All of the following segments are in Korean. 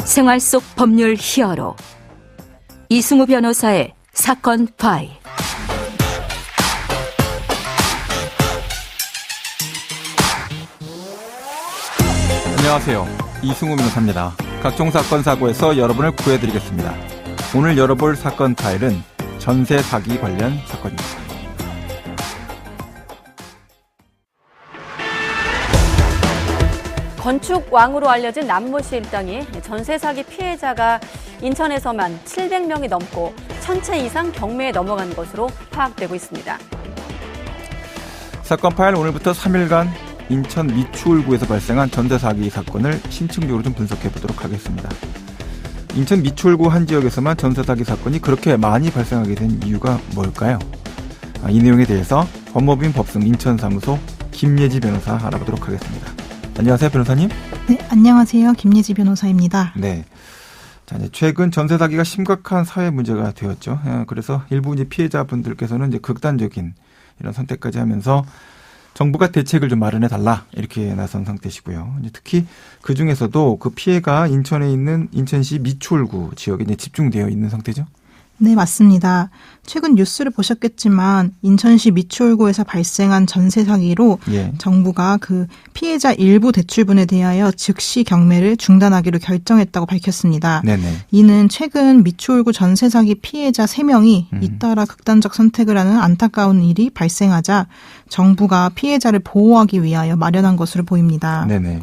생활 속 법률 히어로 이승우 변호사의 사건 파일. 안녕하세요. 이승우 변호사입니다. 각종 사건 사고에서 여러분을 구해드리겠습니다. 오늘 열어볼 사건 파일은 전세 사기 관련 사건입니다. 건축 왕으로 알려진 남모 씨 일당이 전세 사기 피해자가 인천에서만 700명이 넘고 1000채 이상 경매에 넘어간 것으로 파악되고 있습니다. 사건 파일 오늘부터 3일간 인천 미추홀구에서 발생한 전세 사기 사건을 심층적으로 좀 분석해 보도록 하겠습니다. 인천 미추홀구 한 지역에서만 전세 사기 사건이 그렇게 많이 발생하게 된 이유가 뭘까요? 이 내용에 대해서 법무법인 법승 인천사무소 김예지 변호사 알아보도록 하겠습니다. 안녕하세요, 변호사님. 네, 안녕하세요. 김예지 변호사입니다. 네. 자, 이제 최근 전세 사기가 심각한 사회 문제가 되었죠. 그래서 일부 이제 피해자분들께서는 이제 극단적인 이런 선택까지 하면서 정부가 대책을 좀 마련해 달라 이렇게 나선 상태시고요. 이제 특히 그 중에서도 그 피해가 인천에 있는 인천시 미추홀구 지역에 이제 집중되어 있는 상태죠. 네, 맞습니다. 최근 뉴스를 보셨겠지만 인천시 미추홀구에서 발생한 전세 사기로 정부가 그 피해자 일부 대출분에 대하여 즉시 경매를 중단하기로 결정했다고 밝혔습니다. 네네. 이는 최근 미추홀구 전세 사기 피해자 3명이 잇따라 극단적 선택을 하는 안타까운 일이 발생하자 정부가 피해자를 보호하기 위하여 마련한 것으로 보입니다. 네네.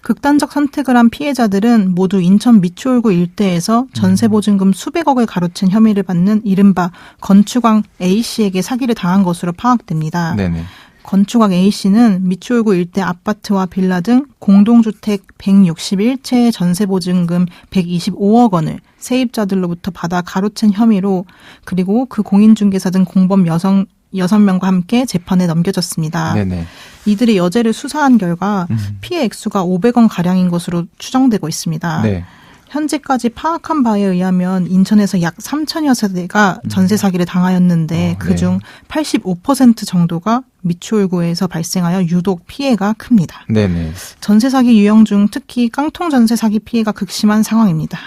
극단적 선택을 한 피해자들은 모두 인천 미추홀구 일대에서 전세보증금 수백억을 가로챈 혐의를 받는 이른바 건축왕 A씨에게 사기를 당한 것으로 파악됩니다. 네네. 건축왕 A씨는 미추홀구 일대 아파트와 빌라 등 공동주택 161채의 전세보증금 125억 원을 세입자들로부터 받아 가로챈 혐의로, 그리고 그 공인중개사 등 공범 6명과 함께 재판에 넘겨졌습니다. 네네. 이들의 여죄를 수사한 결과 피해 액수가 500원 가량인 것으로 추정되고 있습니다. 네. 현재까지 파악한 바에 의하면 인천에서 약 3천여 세대가 전세 사기를 당하였는데 그중 85% 정도가 미추홀구에서 발생하여 유독 피해가 큽니다. 네네. 전세 사기 유형 중 특히 깡통 전세 사기 피해가 극심한 상황입니다.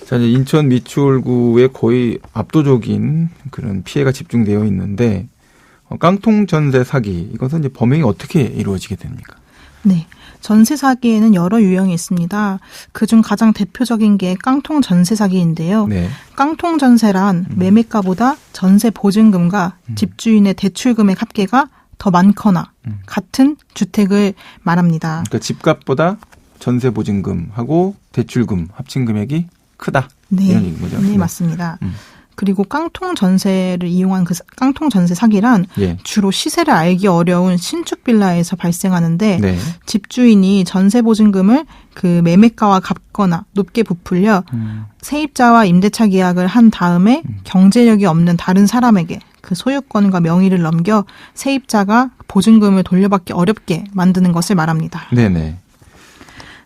자, 이제 인천 미추홀구에 거의 압도적인 그런 피해가 집중되어 있는데, 깡통 전세 사기, 이것은 이제 범행이 어떻게 이루어지게 됩니까? 네. 전세 사기에는 여러 유형이 있습니다. 그중 가장 대표적인 게 깡통 전세 사기인데요. 네. 깡통 전세란 매매가보다 전세 보증금과 집주인의 대출금액 합계가 더 많거나 같은 주택을 말합니다. 그러니까 집값보다 전세 보증금하고 대출금 합친 금액이 크다. 네. 이런 얘기인 거죠. 네, 맞습니다. 그리고 깡통 전세를 이용한 그 깡통 전세 사기란 주로 시세를 알기 어려운 신축 빌라에서 발생하는데 집주인이 전세 보증금을 그 매매가와 같거나 높게 부풀려 세입자와 임대차 계약을 한 다음에 경제력이 없는 다른 사람에게 그 소유권과 명의를 넘겨 세입자가 보증금을 돌려받기 어렵게 만드는 것을 말합니다. 네네.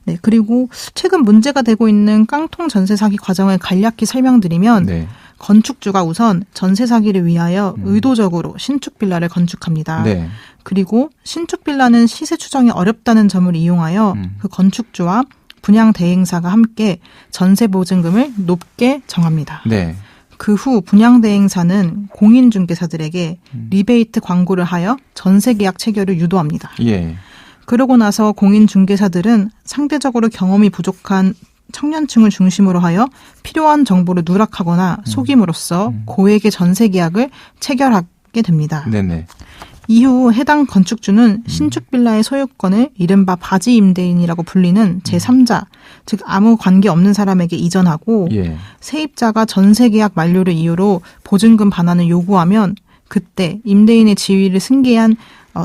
네, 그리고 최근 문제가 되고 있는 깡통 전세 사기 과정을 간략히 설명드리면 건축주가 우선 전세 사기를 위하여 의도적으로 신축 빌라를 건축합니다. 네. 그리고 신축 빌라는 시세 추정이 어렵다는 점을 이용하여 그 건축주와 분양 대행사가 함께 전세 보증금을 높게 정합니다. 네. 그 후 분양 대행사는 공인중개사들에게 리베이트 광고를 하여 전세 계약 체결을 유도합니다. 예. 그러고 나서 공인중개사들은 상대적으로 경험이 부족한 청년층을 중심으로 하여 필요한 정보를 누락하거나 속임으로써 고액의 전세 계약을 체결하게 됩니다. 네네. 이후 해당 건축주는 신축 빌라의 소유권을 이른바 바지 임대인이라고 불리는 제3자, 즉 아무 관계 없는 사람에게 이전하고 세입자가 전세 계약 만료를 이유로 보증금 반환을 요구하면 그때 임대인의 지위를 승계한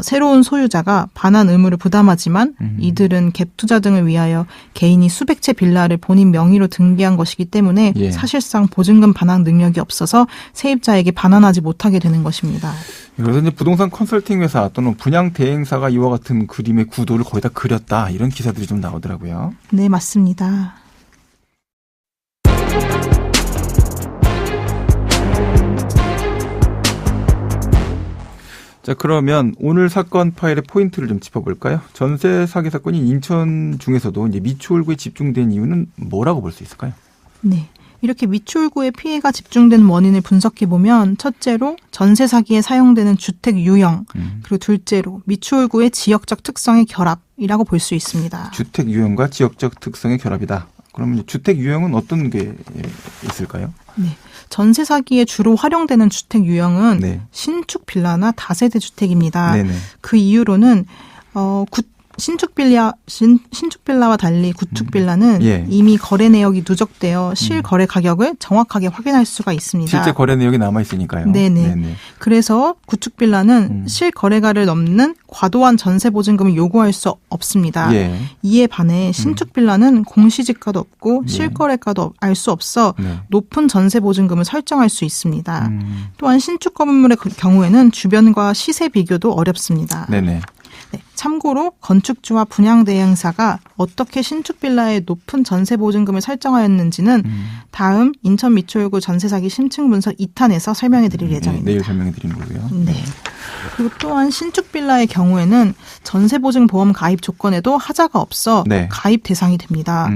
새로운 소유자가 반환 의무를 부담하지만 이들은 갭 투자 등을 위하여 개인이 수백 채 빌라를 본인 명의로 등기한 것이기 때문에 사실상 보증금 반환 능력이 없어서 세입자에게 반환하지 못하게 되는 것입니다. 그래서 이제 부동산 컨설팅 회사 또는 분양 대행사가 이와 같은 그림의 구도를 거의 다 그렸다, 이런 기사들이 좀 나오더라고요. 네, 맞습니다. 자, 그러면 오늘 사건 파일의 포인트를 좀 짚어볼까요? 전세 사기 사건이 인천 중에서도 이제 미추홀구에 집중된 이유는 뭐라고 볼 수 있을까요? 네. 이렇게 미추홀구의 피해가 집중된 원인을 분석해보면 첫째로 전세 사기에 사용되는 주택 유형, 그리고 둘째로 미추홀구의 지역적 특성의 결합이라고 볼 수 있습니다. 주택 유형과 지역적 특성의 결합이다. 그러면 주택 유형은 어떤 게 있을까요? 네. 전세 사기에 주로 활용되는 주택 유형은 네. 신축 빌라나 다세대 주택입니다. 네네. 그 이유로는 신축 빌라와 달리 구축 빌라는 예. 이미 거래 내역이 누적되어 실거래 가격을 정확하게 확인할 수가 있습니다. 실제 거래 내역이 남아 있으니까요. 네네. 그래서 구축 빌라는 실거래가를 넘는 과도한 전세 보증금을 요구할 수 없습니다. 예. 이에 반해 신축 빌라는 공시지가도 없고 실거래가도 알 수 없어 높은 전세 보증금을 설정할 수 있습니다. 또한 신축 건물의 경우에는 주변과 시세 비교도 어렵습니다. 네네. 네, 참고로 건축주와 분양대행사가 어떻게 신축 빌라의 높은 전세 보증금을 설정하였는지는 다음 인천 미추홀구 전세 사기 심층 분석 2탄에서 설명해 드릴 예정입니다. 내일 설명해 드리는 거고요. 네. 그리고 또한 신축 빌라의 경우에는 전세 보증 보험 가입 조건에도 하자가 없어 네. 가입 대상이 됩니다.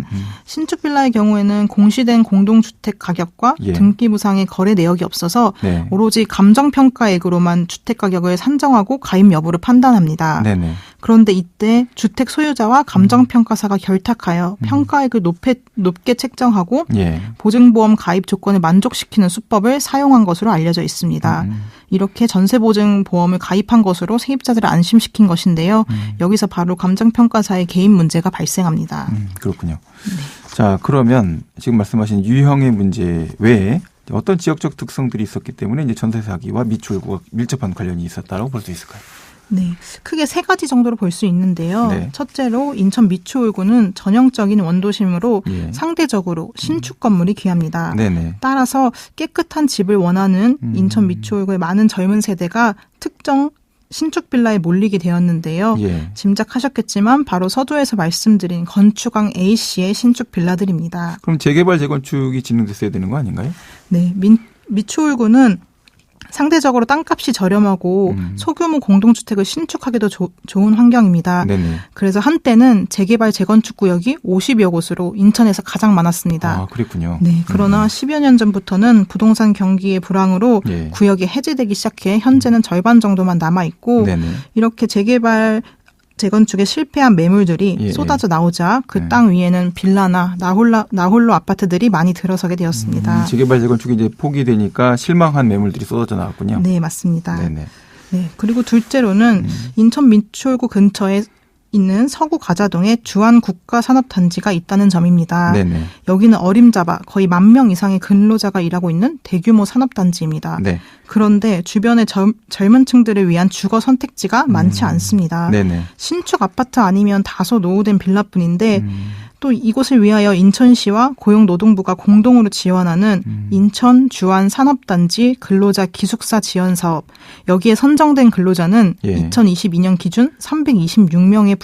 신축 빌라의 경우에는 공시된 공동주택 가격과 예. 등기 부상의 거래 내역이 없어서 네. 오로지 감정평가액으로만 주택 가격을 산정하고 가입 여부를 판단합니다. 네네. 그런데 이때 주택 소유자와 감정평가사가 결탁하여 평가액을 높게 책정하고 예. 보증보험 가입 조건을 만족시키는 수법을 사용한 것으로 알려져 있습니다. 이렇게 전세보증보험을 가입한 것으로 세입자들을 안심시킨 것인데요. 여기서 바로 감정평가사의 개인 문제가 발생합니다. 그렇군요. 네. 자, 그러면 지금 말씀하신 유형의 문제 외에 어떤 지역적 특성들이 있었기 때문에 이제 전세 사기와 미추홀구가 밀접한 관련이 있었다고 볼 수 있을까요? 네, 크게 세 가지 정도로 볼 수 있는데요. 네. 첫째로 인천 미추홀구는 전형적인 원도심으로 예. 상대적으로 신축 건물이 귀합니다. 네네. 따라서 깨끗한 집을 원하는 인천 미추홀구의 많은 젊은 세대가 특정 신축 빌라에 몰리게 되었는데요. 예. 짐작하셨겠지만 바로 서두에서 말씀드린 건축왕 A씨의 신축 빌라들입니다. 그럼 재개발 재건축이 진행됐어야 되는 거 아닌가요? 네, 미추홀구는 상대적으로 땅값이 저렴하고 소규모 공동주택을 신축하기도 좋은 환경입니다. 네네. 그래서 한때는 재개발 재건축 구역이 50여 곳으로 인천에서 가장 많았습니다. 아, 그랬군요. 네, 그러나 10여 년 전부터는 부동산 경기의 불황으로 예. 구역이 해제되기 시작해 현재는 절반 정도만 남아있고 네네. 이렇게 재개발 재건축에 실패한 매물들이 예, 쏟아져 나오자 그 네. 땅 위에는 빌라나 나홀로 아파트들이 많이 들어서게 되었습니다. 재개발 재건축이 이제 포기되니까 실망한 매물들이 쏟아져 나왔군요. 네, 맞습니다. 네네. 네, 그리고 둘째로는 인천 미추홀구 근처에 있는 서구 가자동에 주한 국가산업단지가 있다는 점입니다. 네네. 여기는 어림잡아 거의 10,000명 이상의 근로자가 일하고 있는 대규모 산업단지입니다. 네. 그런데 주변의 젊은 층들을 위한 주거 선택지가 많지 않습니다. 네네. 신축 아파트 아니면 다소 노후된 빌라뿐인데 또 이곳을 위하여 인천시와 고용노동부가 공동으로 지원하는 인천 주한 산업단지 근로자 기숙사 지원 사업. 여기에 선정된 근로자는 예. 2022년 기준 326명에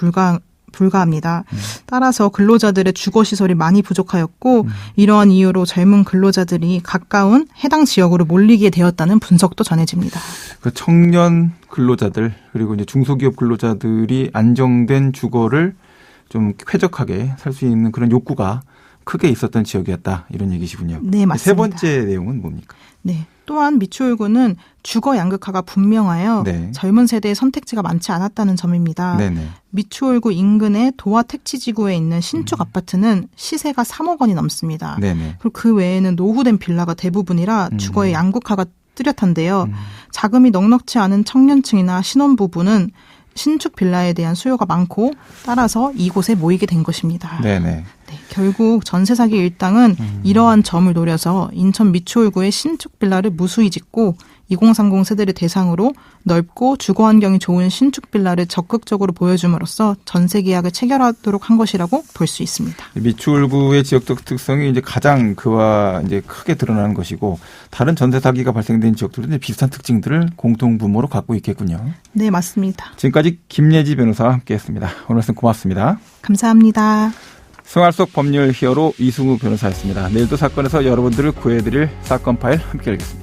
불과합니다. 따라서 근로자들의 주거시설이 많이 부족하였고 이러한 이유로 젊은 근로자들이 가까운 해당 지역으로 몰리게 되었다는 분석도 전해집니다. 그 청년 근로자들 그리고 이제 중소기업 근로자들이 안정된 주거를 좀 쾌적하게 살 수 있는 그런 욕구가 크게 있었던 지역이었다. 이런 얘기시군요. 네, 맞습니다. 세 번째 내용은 뭡니까? 네. 또한 미추홀구는 주거 양극화가 분명하여 네. 젊은 세대의 선택지가 많지 않았다는 점입니다. 네네. 미추홀구 인근의 도화 택지지구에 있는 신축 아파트는 시세가 3억 원이 넘습니다. 네네. 그리고 그 외에는 노후된 빌라가 대부분이라 주거의 양극화가 뚜렷한데요. 자금이 넉넉치 않은 청년층이나 신혼부부는 신축 빌라에 대한 수요가 많고 따라서 이곳에 모이게 된 것입니다. 네네. 네, 결국 전세 사기 일당은 이러한 점을 노려서 인천 미추홀구의 신축 빌라를 무수히 짓고 2030 세대를 대상으로 넓고 주거 환경이 좋은 신축 빌라를 적극적으로 보여줌으로써 전세 계약을 체결하도록 한 것이라고 볼 수 있습니다. 미추홀구의 지역적 특성이 이제 가장 그와 이제 크게 드러나는 것이고 다른 전세 사기가 발생된 지역들도 이제 비슷한 특징들을 공통 분모로 갖고 있겠군요. 네, 맞습니다. 지금까지 김예지 변호사와 함께했습니다. 오늘 말씀 고맙습니다. 감사합니다. 생활 속 법률 히어로 이승우 변호사였습니다. 내일도 사건에서 여러분들을 구해드릴 사건 파일 함께 열겠습니다.